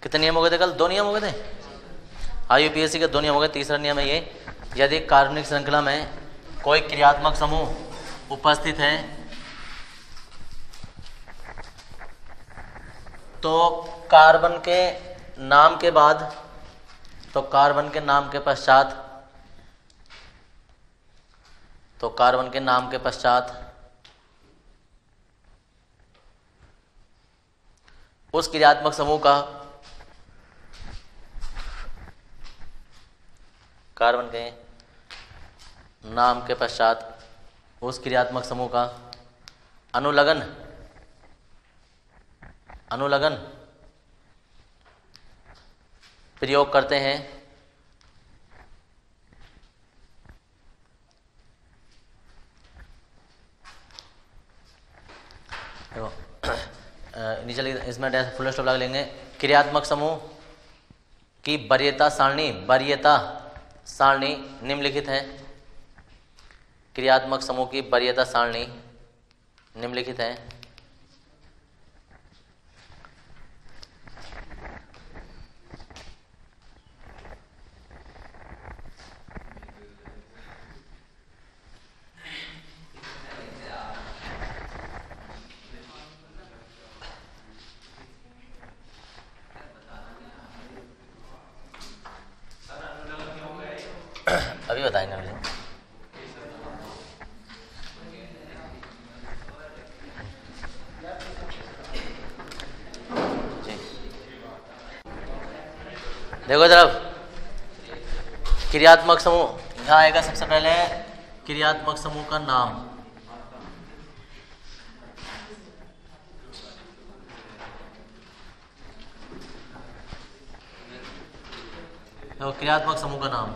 कितने नियम हो गए थे कल? 2 नियम हो गए थे। IUPAC के 2 नियम हो गए। तीसरा नियम है ये, यदि कार्बनिक श्रृंखला में कोई क्रियात्मक समूह उपस्थित है तो कार्बन के नाम के बाद, तो कार्बन के नाम के पश्चात, तो कार्बन के नाम के पश्चात उस क्रियात्मक समूह का, कार्बन के नाम के पश्चात उस क्रियात्मक समूह का अनुलग्न प्रयोग करते हैं। नीचे इसमें फुल स्टॉप लगा लेंगे। क्रियात्मक समूह की वरीयता सारणी निम्नलिखित है। क्रियात्मक समूह की वरीयता सारणी निम्नलिखित है। अभी बताएंगे मुझे। देखो जरा, क्रियात्मक समूह यहाँ आएगा। सबसे पहले क्रियात्मक समूह का नाम, तो क्रियात्मक समूह का नाम,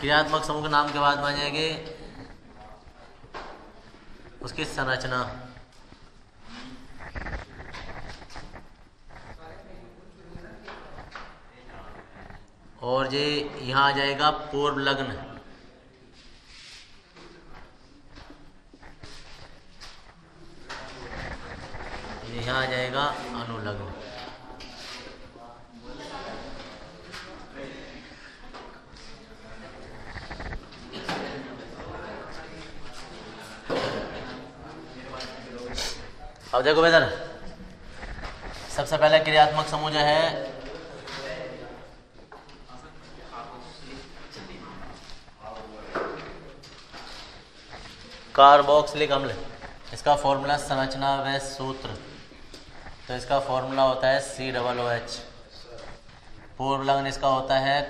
क्रियात्मक समूह के नाम के बाद मान जाएंगे उसकी संरचना, और ये यहाँ आ जाएगा पूर्व लग्न, यहाँ आ जाएगा अनुलग्न। अब देखो बेदर, सबसे पहले क्रियात्मक समूह जो है कार्बोक्सिलिक अम्ल, इसका फॉर्मूला संरचना व सूत्र, तो इसका फॉर्मूला होता है COOH। पूर्व लग्न इसका होता है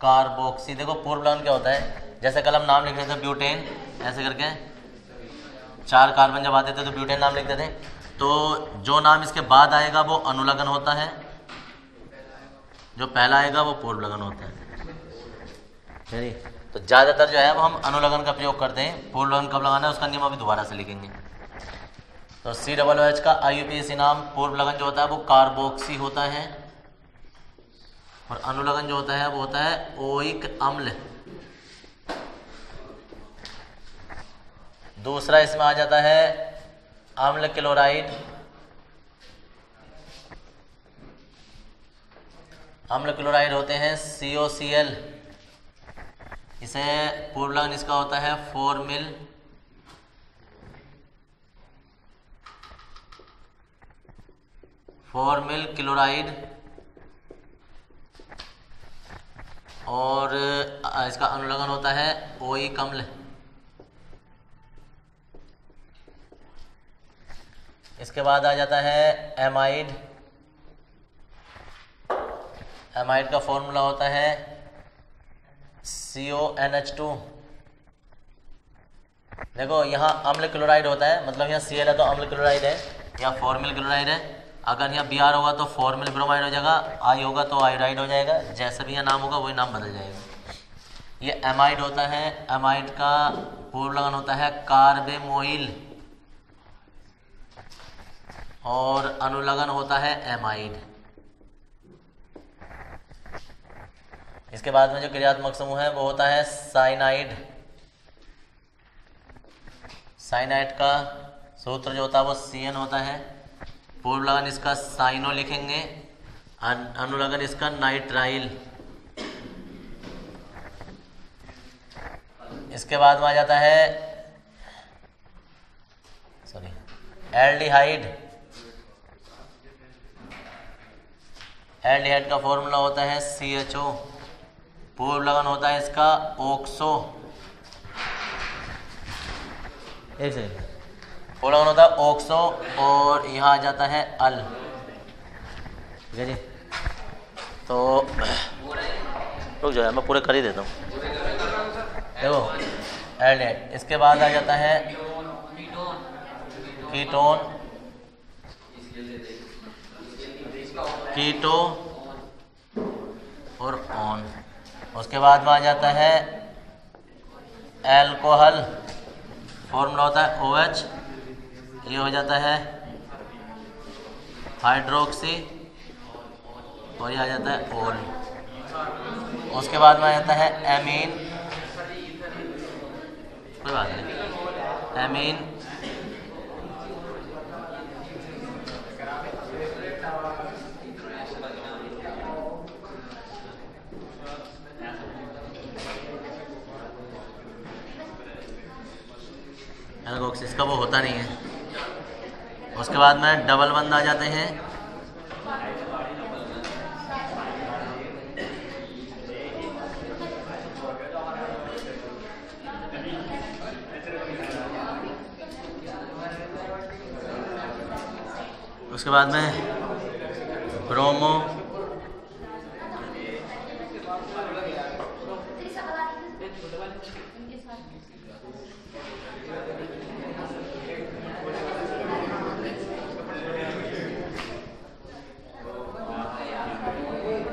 कार्बोक्सी। देखो पूर्व लग्न क्या होता है, जैसे कल हम नाम लिख रहे थे ब्यूटेन, ऐसे करके 4 कार्बन जब आते थे तो ब्यूटेन नाम लिखते थे, तो जो नाम इसके बाद आएगा वो अनुलग्न होता है, जो पहला आएगा वो पूर्व लग्न होता है। तो ज़्यादातर जो है वो हम अनुलग्न का प्रयोग करते हैं। पूर्व लग्न कब लगाना है उसका नियम अभी दोबारा से लिखेंगे। तो COOH का IUPAC नाम पूर्व लग्न जो होता है वो कार्बोक्सी होता है, और अनुलग्न जो होता है वो होता है ओइक अम्ल। दूसरा इसमें आ जाता है अम्ल क्लोराइड, अम्ल क्लोराइड होते हैं COCl। इसे पूर्व लग्न इसका होता है फॉर्मिल क्लोराइड, और इसका अनुलग्न होता है ओइक अम्ल। इसके बाद आ जाता है एमाइड। एमाइड का फॉर्मूला होता है CONH2। देखो यहाँ अम्ल क्लोराइड होता है, मतलब यहाँ Cl है तो अम्ल क्लोराइड है, यहाँ फॉर्मिल क्लोराइड है। अगर यहाँ Br होगा तो फॉर्मिल ब्रोमाइड हो जाएगा, I होगा तो आयोडाइड हो जाएगा, जैसा भी यहाँ नाम होगा वही नाम बदल जाएगा। ये एमाइड होता है। एमाइड का पूर्व लग्न होता है कार्बेमोइल, और अनुलग्न होता है एमाइड। इसके बाद में जो क्रियात्मक समूह है वो होता है साइनाइड। साइनाइड का सूत्र जो होता है वो CN होता है। पूर्व लगन इसका साइनो लिखेंगे, अनुलग्न इसका नाइट्राइल। इसके बाद में आ जाता है एल्डिहाइड। एल्डिहाइड का फॉर्मूला होता है CHO। पूर्व लगन होता है इसका ऑक्सो। एक सेकंड, पूर्व लगन होता है ऑक्सो और यहाँ आ जाता है अल। ठीक है जी, तो रुक जाओ मैं पूरे कर ही देता हूँ। देखो एल्डिहाइड, इसके बाद आ जाता है कीटोन, कीटो और ऑन। उसके बाद में आ जाता है एल्कोहल, फॉर्मूला होता है OH। ये हो जाता है हाइड्रोक्सी और ये आ जाता है ओल। उसके बाद में आ जाता है एमीन, कोई बात नहीं, एमीन। इसका वो होता नहीं है। उसके बाद में डबल बंद आ जाते हैं। उसके बाद में ब्रोमो,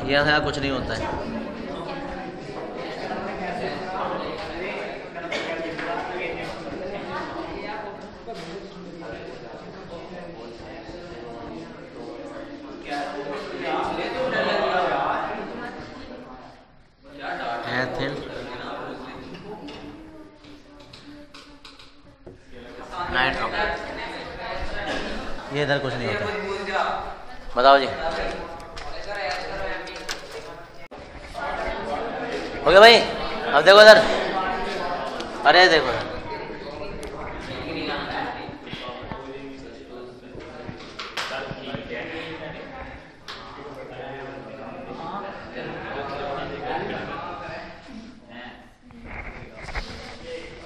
यह कुछ नहीं होता है। एथिल नाइट्रो, ये इधर कुछ नहीं होता। बताओ जी, हो गया भाई? अब देखो इधर, अरे देखो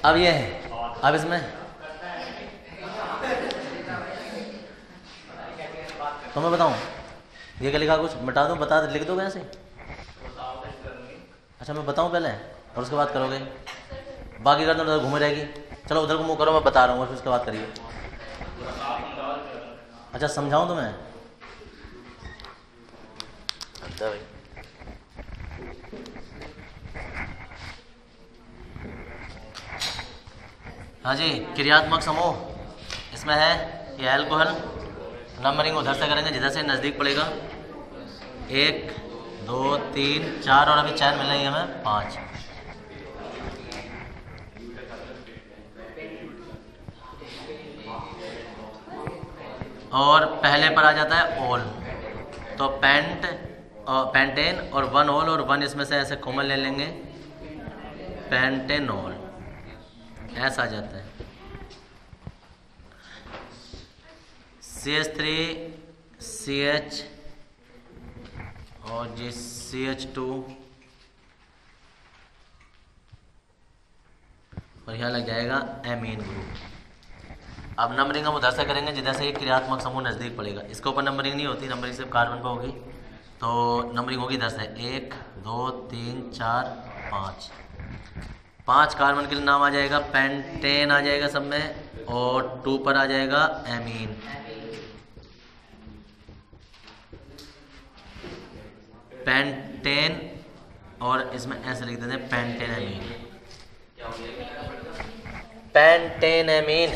अब ये है। अब इसमें तो मैं बताऊं ये क्या लिखा, कुछ मिटा दूं, बता लिख दोगे ऐसे? अच्छा मैं बताऊं पहले और उसके बाद करोगे, बाकी कर दो उधर घूमे रहेगी। चलो उधर को मुँह करो, मैं बता रहा हूँ फिर उसके बाद करिए। अच्छा समझाऊं तुम्हें? अच्छा भाई, हाँ जी, क्रियात्मक समूह इसमें है ये अल्कोहल। नंबरिंग उधर से करेंगे जिधर से नज़दीक पड़ेगा। 1 2 3 4 और अभी 4 मिल रही है हमें 5। और पहले पर आ जाता है ओल, तो पेंटेन और 1 ओल और 1 इसमें से ऐसे कॉमन ले लेंगे, पेंटेनॉल ऐसा आ जाता है। CH3 CH और जी CH2 और यहाँ लग जाएगा एमीन ग्रुप। अब नंबरिंग हम उधर से करेंगे जिधर से ये क्रियात्मक समूह नज़दीक पड़ेगा। इसके ऊपर नंबरिंग नहीं होती, नंबरिंग सिर्फ कार्बन पर होगी। तो नंबरिंग होगी इधर से 1 2 3 4 5। 5 कार्बन के लिए नाम आ जाएगा पेंटेन आ जाएगा सब में, और 2 पर आ जाएगा एमीन। पेंटेन और इसमें ऐसे लिख देते हैं पेंटेन एमीन, पेंटेन एमीन।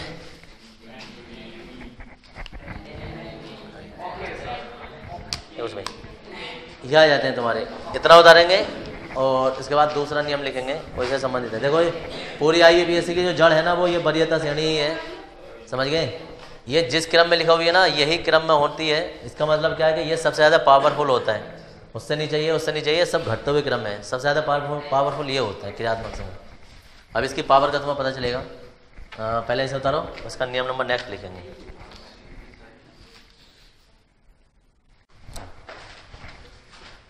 उसमें यह आ जाते हैं तुम्हारे, इतना उतारेंगे और इसके बाद दूसरा नियम लिखेंगे वैसे संबंधित है। देखो ये पूरी IUPAC की जो जड़ है ना वो ये वरीयता श्रेणी ही है, समझ गए? ये जिस क्रम में लिखा हुआ है ना यही क्रम में होती है, इसका मतलब क्या है कि ये सबसे ज़्यादा पावरफुल होता है, उससे नहीं चाहिए उससे नहीं चाहिए, सब घटते हुए क्रम में है, सबसे ज़्यादा पावरफुल ये होता है क्रियात्मक समूह। अब इसकी पावर का तुम्हें पता चलेगा, पहले इसे उतारो, उसका नियम नंबर नेक्स्ट लिखेंगे।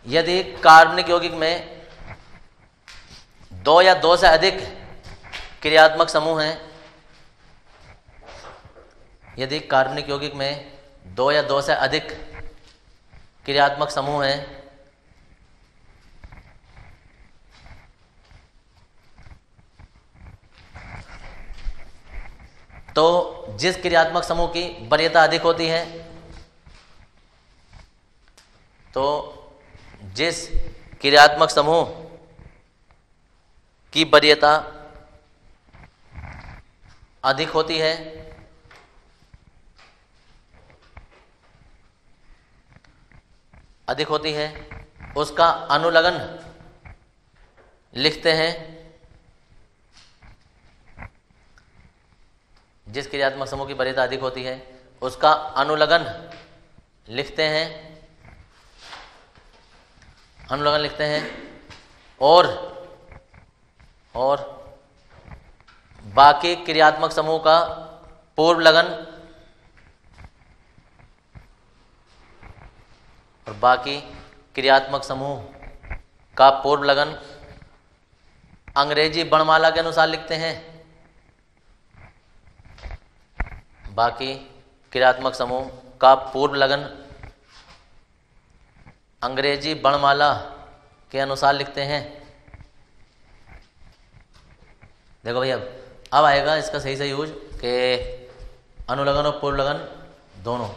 यदि कार्बनिक यौगिक में 2 या 2 से अधिक क्रियात्मक समूह हैं, यदि कार्बनिक यौगिक में 2 या 2 से अधिक क्रियात्मक समूह हैं तो जिस क्रियात्मक समूह की वरीयता अधिक होती है, तो जिस क्रियात्मक समूह की वरीयता अधिक होती है उसका अनुलग्न लिखते हैं। जिस क्रियात्मक समूह की वरीयता अधिक होती है उसका अनुलग्न लिखते हैं, और बाकी क्रियात्मक समूह का पूर्व लगन अंग्रेजी वर्णमाला के अनुसार लिखते हैं। बाकी क्रियात्मक समूह का पूर्व लगन अंग्रेजी वर्णमाला के अनुसार लिखते हैं। देखो भैया अब आएगा इसका सही से यूज के अनुलग्न और पूर्व लगन दोनों।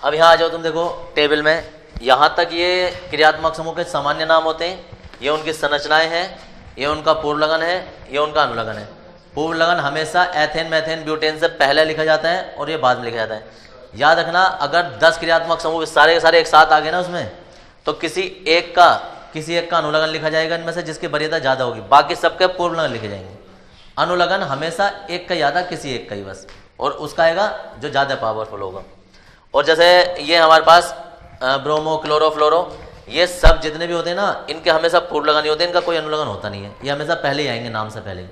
अब यहाँ आ जाओ तुम, देखो टेबल में यहाँ तक ये क्रियात्मक समूह के सामान्य नाम होते हैं, ये उनकी संरचनाएं हैं, ये उनका पूर्व लगन है, ये उनका अनुलग्न है। पूर्व लगन हमेशा एथेन मैथेन ब्यूटेन से पहले लिखा जाता है और ये बाद में लिखा जाता है। याद रखना, अगर 10 क्रियात्मक समूह सारे के सारे एक साथ आ गए ना उसमें, तो किसी एक का अनुलग्न लिखा जाएगा इनमें से जिसकी वरीयता ज़्यादा होगी, बाकी सबके पूर्व लगन लिखे जाएंगे। अनुलग्न हमेशा एक का ज़्यादा किसी एक का ही बस, और उसका आएगा जो ज़्यादा पावरफुल होगा। और जैसे ये हमारे पास ब्रोमो क्लोरो फ्लोरो, ये सब जितने भी होते हैं ना, इनके हमेशा पूर्व लगन ही होते हैं, इनका कोई अनुलग्न होता नहीं है, ये हमेशा पहले ही आएंगे नाम से पहले ही।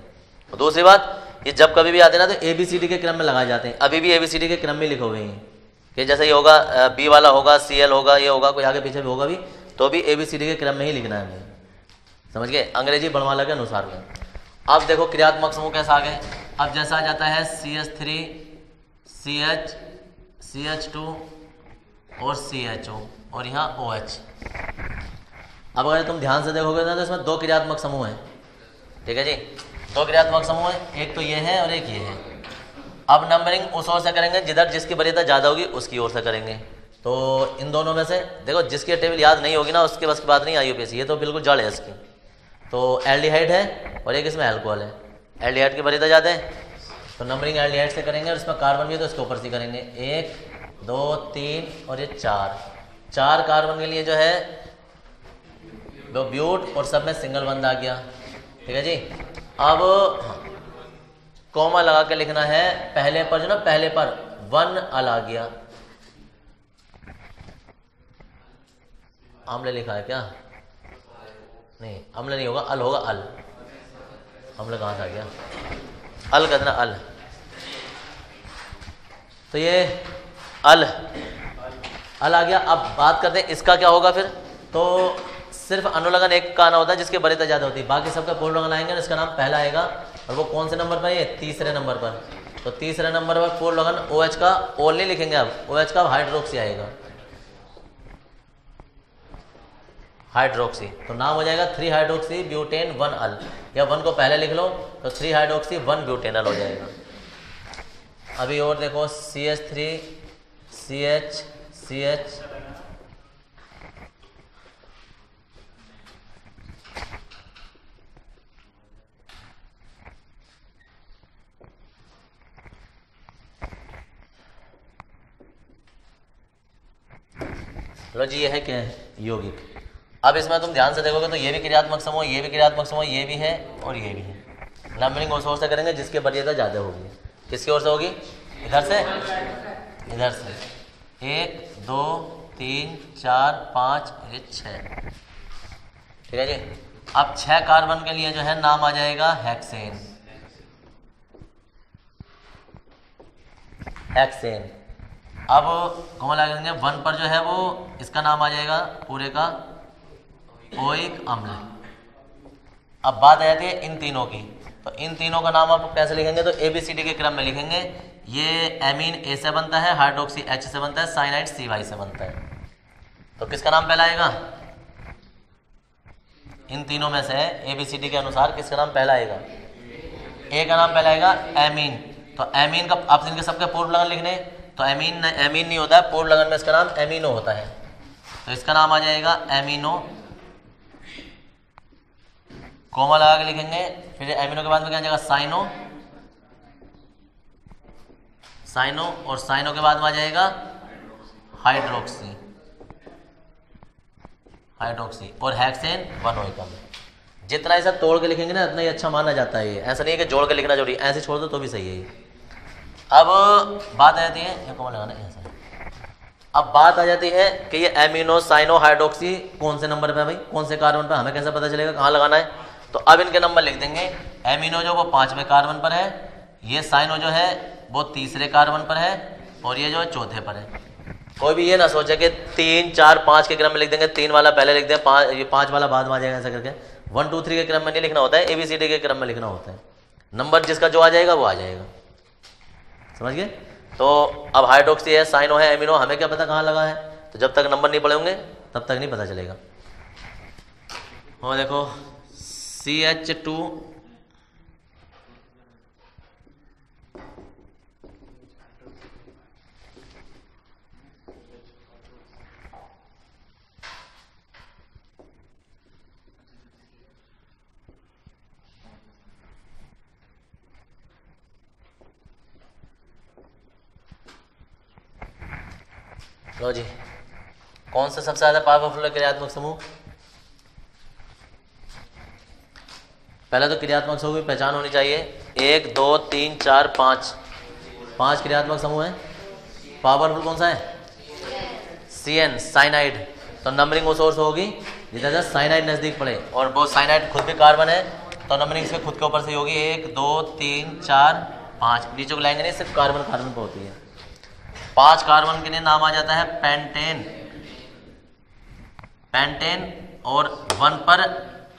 और दूसरी बात, ये जब कभी भी आते हैं ना तो ABCD के क्रम में लगाए जाते हैं। अभी भी ABCD के क्रम में लिखे हुए हैं कि जैसे ये होगा B वाला होगा, CL होगा, ये होगा, कोई आगे पीछे भी होगा भी, तो भी ABCD के क्रम में ही लिखना है हमें, समझ गए, अंग्रेजी वर्णमाला के अनुसार में। अब देखो क्रियात्मक समूह कैसा आ गए। अब जैसा आ जाता है CH3 CH CH2 और CHO और यहाँ OH। अब अगर तुम ध्यान से देखोगे ना तो इसमें 2 क्रियात्मक समूह हैं, ठीक है जी, 2 क्रियात्मक समूह हैं, एक तो ये है और एक ये है। अब नंबरिंग उस ओर से करेंगे जिधर जिसकी वरीयता ज़्यादा होगी उसकी ओर से करेंगे। तो इन दोनों में से देखो जिसकी टेबल याद नहीं होगी ना उसके बस की बात नहीं IUPAC, ये तो बिल्कुल जड़ है इसकी। तो एल्डिहाइड है और एक इसमें अल्कोहल है, एल्डिहाइड की वरीयता ज़्यादा है तो नंबरिंग एल्डिहाइड से करेंगे, और इसमें कार्बन भी है तो इसके ऊपर से करेंगे। 1 2 3 और ये 4 कार्बन के लिए जो है वो ब्यूट, और सब में सिंगल बंद आ गया, ठीक है जी। अब कॉमा लगा के लिखना है पहले पर, जो ना पहले पर 1 अल आ गया। आम्ल लिखा है क्या? नहीं, अम्ल नहीं होगा, अल होगा, अल। अम्ल कहाँ से आ गया? अल कहते ना, अल। तो ये अल आ गया। अब बात करते हैं इसका क्या होगा फिर। तो सिर्फ अनुलग्न एक का आना होता है जिसकी वरीयता ज़्यादा होती है, बाकी सबका पूर्व लगन आएंगे, इसका नाम पहला आएगा। और वो कौन से नंबर पर है? तीसरे नंबर पर। तो तीसरे नंबर पर पूर्व लगन OH का, ओल नहीं लिखेंगे अब, OH का हाइड्रोक्सी आएगा, हाइड्रोक्सी। तो नाम हो जाएगा 3 हाइड्रोक्सी ब्यूटेन 1 अल, या 1 को पहले लिख लो तो 3 हाइड्रोक्सी 1 ब्यूटेनल हो जाएगा। अभी और देखो CH3 CH CH लो जी, ये है क्या है? यौगिक। अब इसमें तुम ध्यान से देखोगे तो ये भी क्रियात्मक समूह, ये भी क्रियात्मक समूह, ये भी है और ये भी है। नंबरिंग उस ओर से करेंगे जिसकी वरीयता ज़्यादा होगी। किसकी ओर से होगी? इधर से, इधर से 1 2 3 4 5 ये 6, ठीक है जी। अब 6 कार्बन के लिए जो है नाम आ जाएगा हेक्सेन। हेक्सेन। अब कॉमन लगेंगे 1 पर जो है वो इसका नाम आ जाएगा पूरे का ओइक अम्ल। अब बात आ जाती है इन तीनों की, तो इन तीनों का नाम आप कैसे लिखेंगे, तो ABCD के क्रम में लिखेंगे। ये एमीन A से बनता है, हाइड्रोक्सी H से बनता है, साइनाइड CY से बनता है। तो किसका नाम पहला आएगा, इन तीनों में से ABCD के अनुसार किसका नाम पहला आएगा, A का नाम पहला आएगा एमीन। तो एमीन का आप इनके सबके पूर्व लगन लिखने, तो एमीन नहीं होता है, पूर्व लगन में इसका नाम एमिनो होता है, तो इसका नाम आ जाएगा एमिनो। कोमा लगा के लिखेंगे, फिर एमिनो के बाद में क्या आ जाएगा साइनो, साइनो, और साइनो के बाद में आ जाएगा हाइड्रोक्सी, हाइड्रोक्सी, और हेक्सेन 1 ओइकम। जितना ये सब तोड़ के लिखेंगे ना उतना ही अच्छा माना जाता है। ये ऐसा नहीं है कि जोड़ के लिखना जरूरी, ऐसे छोड़ दो तो भी सही है ये। अब बात आ जाती है, कोमा लगाना ऐसा। अब बात आ जाती है कि ये एमिनो साइनो हाइड्रोक्सी कौन से नंबर पे है भाई, कौन से कार्बन पे, हमें कैसे पता चलेगा कहाँ लगाना है। तो अब इनके नंबर लिख देंगे। एमिनो जो वो 5वें कार्बन पर है, ये साइनो जो है वो 3रे कार्बन पर है, और ये जो है 4थे पर है। कोई भी ये ना सोचे कि 3 4 5 के क्रम में लिख देंगे, 3 वाला पहले लिख दें, 5 वाला बाद में आ जाएगा, ऐसा करके 1 2 3 के क्रम में नहीं लिखना होता है, ABCD के क्रम में लिखना होता है। नंबर जिसका जो आ जाएगा वो आ जाएगा, समझ गए। तो अब हाइड्रोक्सी है, साइनो है, एमिनो, हमें क्या पता कहाँ लगा है, तो जब तक नंबर नहीं पढ़े होंगे तब तक नहीं पता चलेगा। और देखो CH2 लो जी, कौन सा सबसे ज्यादा पावरफुल क्रियात्मक समूह, पहले तो क्रियात्मक समूह की पहचान होनी चाहिए। 1 2 3 4 5 क्रियात्मक समूह है। पावरफुल कौन सा है, CN साइनाइड। तो नंबरिंग उस ओर से होगी जिधर साइनाइड नजदीक पड़े, और वो साइनाइड खुद भी कार्बन है, तो नंबरिंग इसके खुद के ऊपर से होगी 1 2 3 4 5। नीचे को लाएंगे नहीं, सिर्फ कार्बन कार्बन पर होती है। 5 कार्बन के लिए नाम आ जाता है पेंटेन, पेंटेन, और 1 पर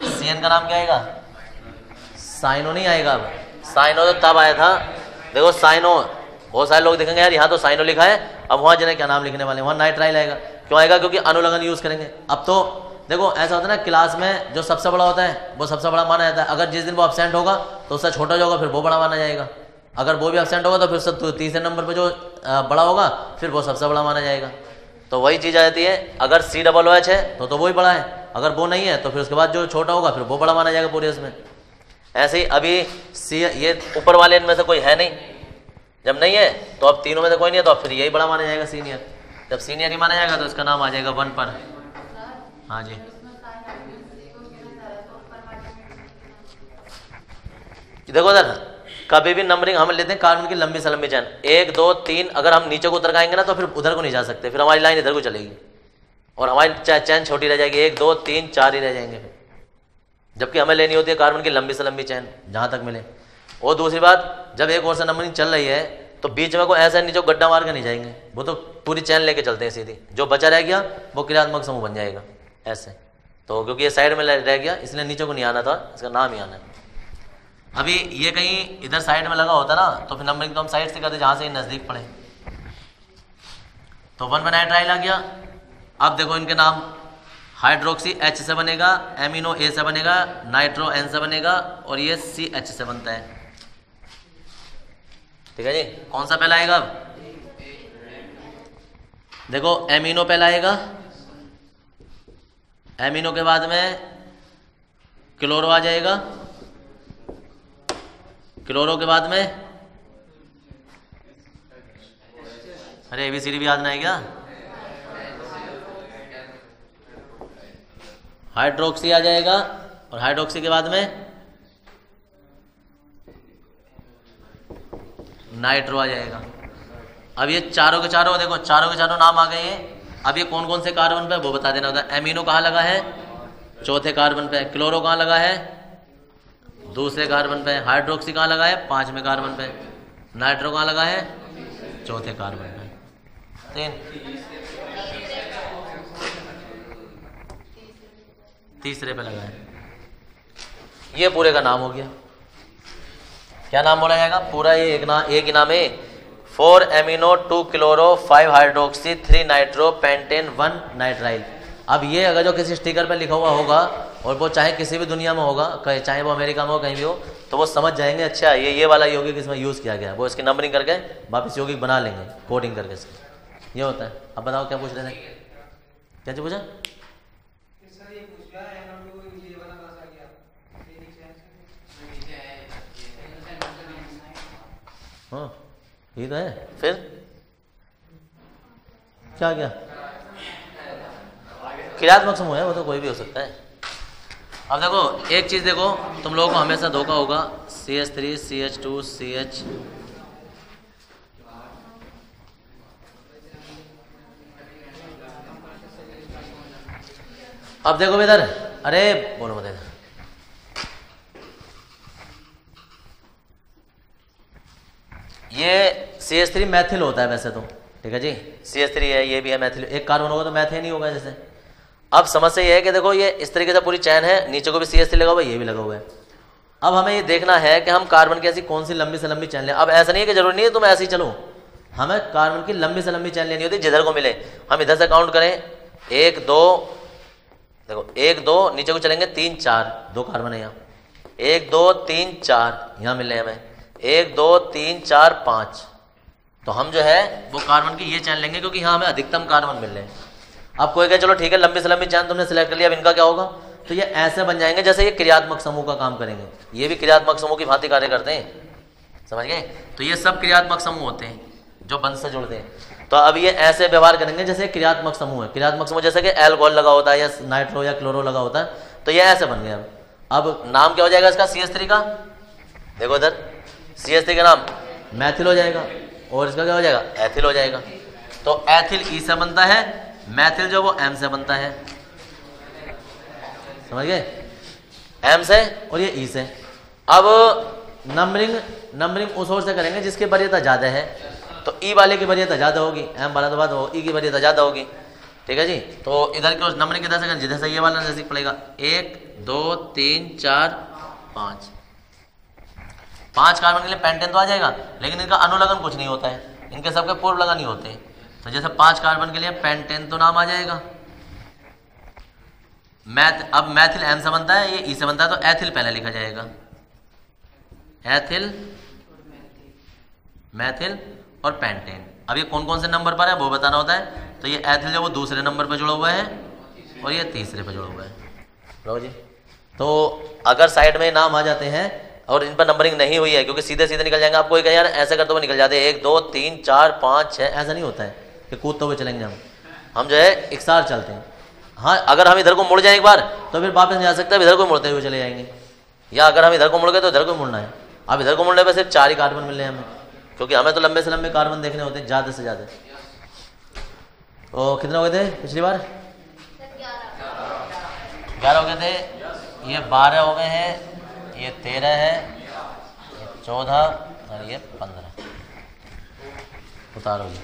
CN का नाम क्या आएगा, साइनो नहीं आएगा। अब साइनो तो तब आया था, देखो साइनो, बहुत सारे लोग देखेंगे यार यहाँ तो साइनो लिखा है, अब वहाँ जने क्या नाम लिखने वाले, वहाँ नाइट्राइल आएगा। क्यों आएगा, क्योंकि अनुलग्न यूज करेंगे। अब तो देखो ऐसा होता है ना, क्लास में जो सबसे बड़ा होता है वो सबसे बड़ा माना जाता है। अगर जिस दिन वो अब्सेंट होगा तो उससे छोटा जो होगा फिर वो बड़ा माना जाएगा। अगर वो भी अब्सेंट होगा तो फिर सब 3रे नंबर पर जो बड़ा होगा फिर वो सबसे बड़ा माना जाएगा। तो वही चीज़ आ जाती है, अगर COOH है तो वही बड़ा है, अगर वो नहीं है तो फिर उसके बाद जो छोटा होगा फिर वो बड़ा माना जाएगा पूरे उसमें। ऐसे ही अभी ये ऊपर वाले इनमें से कोई है नहीं, जब नहीं है तो अब तीनों में से कोई नहीं है, तो फिर यही बड़ा माना जाएगा सीनियर। जब सीनियर ही माना जाएगा तो इसका नाम आ जाएगा 1 पर। हाँ जी, देखो सर, कभी भी नंबरिंग हम लेते हैं कार्बन की लंबी से लंबी चैन 1 2 3, अगर हम नीचे को उतर आएंगे ना तो फिर उधर को नहीं जा सकते, फिर हमारी लाइन इधर को चलेगी और हमारी चैन छोटी रह जाएगी, 1 2 3 4 ही रह जाएंगे फिर, जबकि हमें लेनी होती है कार्बन की लंबी से लंबी चैन जहां तक मिले। और दूसरी बात, जब एक और से नंबरिंग चल रही है तो बीच में कोई ऐसा नीचे गड्ढा मार के नहीं जाएंगे, वो तो पूरी चैन लेके चलते हैं सीधी, जो बचा रह गया वो क्रियात्मक समूह बन जाएगा ऐसे। तो क्योंकि ये साइड में रह गया इसलिए नीचे को नहीं आना था, इसका नाम ही आना है। अभी ये कहीं इधर साइड में लगा होता ना तो फिर नंबरिंग तो हम साइड से करते जहां से नजदीक पड़े। तो 1 नाइट्राइल आ गया। अब देखो इनके नाम, हाइड्रोक्सी H से बनेगा, एमिनो A से बनेगा, नाइट्रो N से बनेगा, और ये CH से बनता है। ठीक है जी, कौन सा पहला आएगा? अब देखो एमिनो पहला आएगा, एमिनो के बाद में क्लोरो आ जाएगा, क्लोरो के बाद में, अरे ABCD भी याद नहीं है क्या? हाइड्रोक्सी आ जाएगा, और हाइड्रोक्सी के बाद में नाइट्रो आ जाएगा। अब ये चारों के चारों देखो, चारों के चारों नाम आ गए ये। अब ये कौन कौन से कार्बन पे वो बता देना होता है। एमिनो कहाँ लगा है, चौथे कार्बन पे। क्लोरो कहाँ लगा है, दूसरे कार्बन पे। हाइड्रोक्सी कहाँ लगा है, पांचवें कार्बन पे। नाइट्रो कहाँ लगा है, चौथे कार्बन पे। तीसरे पे लगा है। ये पूरे का नाम हो गया। क्या नाम बोला जाएगा पूरा? ये एक ही नाम है। 4 amino 2 chloro 5 hydroxy 3 nitro pentane 1 nitrile. अब ये अगर जो किसी स्टिकर पे लिखा हुआ होगा और वो चाहे किसी भी दुनिया में होगा, चाहे वो अमेरिका में हो कहीं भी हो, तो वो समझ जाएंगे अच्छा ये वाला यौगिक इसमें यूज़ किया गया। वो इसकी नंबरिंग करके वापस यौगिक बना लेंगे कोडिंग करके इसकी। ये होता है। अब बताओ क्या पूछ रहे थे, क्या चीज पूछा? हाँ ये तो है। फिर क्या क्या क्रियात्मक समूह है, वो तो कोई भी हो सकता है। अब देखो एक चीज देखो, तुम लोगों को हमेशा धोखा होगा। CH3 CH2 CH, अब देखो इधर, अरे बोलो मत इधर। ये CH3 मैथिल होता है वैसे तो, ठीक है जी। CH3 है, ये भी है मैथिल। एक कार्बन होगा तो मैथेन नहीं होगा जैसे। अब समस्या ये है कि देखो ये इस तरीके से पूरी चैन है, नीचे को भी CH3 लगा हुआ है, ये भी लगा हुआ है। अब हमें ये देखना है कि हम कार्बन की ऐसी कौन सी लंबी से लंबी चैन लें। अब ऐसा नहीं है कि जरूरी नहीं है तुम ऐसे ही चलो, हमें कार्बन की लंबी से लंबी चैन लेनी होती है जिधर को मिले। हम इधर से काउंट करें 1 2, देखो 1 2, नीचे को चलेंगे 3 4, 2 कार्बन है यहाँ। 1 2 3 4 यहाँ मिल रहे हैं हमें। 1 2 3 4 5, तो हम जो है वो कार्बन की ये चैन लेंगे क्योंकि यहाँ हमें अधिकतम कार्बन मिल रहे हैं। अब कोई कहे चलो ठीक है लंबी से लंबी चैन तुमने सिलेक्ट कर लिया, अब इनका क्या होगा? तो ये ऐसे बन जाएंगे जैसे ये क्रियात्मक समूह का काम करेंगे। ये भी क्रियात्मक समूह की भांति कार्य करते हैं, समझ गए? तो ये सब क्रियात्मक समूह होते हैं जो बंध से जुड़ते हैं। तो अब ये ऐसे व्यवहार करेंगे जैसे क्रियात्मक समूह है। क्रियात्मक समूह जैसे कि एल्कोहल लगा होता है या नाइट्रो या क्लोरो लगा होता है, तो ये ऐसे बन गए। अब नाम क्या हो जाएगा इसका CH3 का? देखो इधर CH3 का नाम मैथिल हो जाएगा और इसका क्या हो जाएगा? एथिल हो जाएगा। तो एथिल ई से बनता है, मैथिल जो वो M से बनता है, समझ गए? M से और ये E से। अब नंबरिंग उस ओर से करेंगे जिसकी वरीयता ज्यादा है, तो E वाले की वरीयता ज्यादा होगी, M वाला तो बात हो, E की वरीयता ज्यादा होगी, ठीक है जी। तो इधर की नंबरिंग किधर से करें? जिधर से ये वाला नजदीक पड़ेगा। 1 2 3 4 5, 5 कार्बन के लिए पेंटेन तो आ जाएगा, लेकिन इनका अनुलग्न कुछ नहीं होता है, इनके सबके पूर्व लगन ही होते हैं। तो जैसे 5 कार्बन के लिए पेंटेन तो नाम आ जाएगा। अब मैथिल M से बनता है, ये E से बनता है, तो एथिल पहले लिखा जाएगा। एथिल, मैथिल और पेंटेन। अब ये कौन कौन से नंबर पर है वो बताना होता है। तो ये एथिल जो वो दूसरे नंबर पर जुड़ा हुआ है और ये तीसरे पर जुड़ा हुआ है। लो जी, तो अगर साइड में नाम आ जाते हैं और इन पर नंबरिंग नहीं हुई है, क्योंकि सीधे सीधे निकल जाएंगे, आपको कोई कहे यार ऐसे करते हुए निकल जाते हैं 1 2 3 4 5 6, ऐसा नहीं होता है कि कूदते हुए चलेंगे हम जो है इकसार चलते हैं। हाँ, अगर हम इधर को मुड़ जाए एक बार तो फिर वापस नहीं आ सकते, इधर को मुड़ते हुए चले जाएंगे। या अगर हम इधर को मुड़ गए तो इधर को मुड़ना है। अब इधर को मुड़ने पर सिर्फ 4 ही कार्बन मिल रहे हैं हमें, क्योंकि हमें तो लंबे से लंबे कार्बन देखने होते हैं ज़्यादा से ज़्यादा। तो कितने हो गए थे पिछली बार? 11 हो गए थे, ये 12 हो गए हैं, ये 13 है, ये 14 और ये 15। उतारो जी।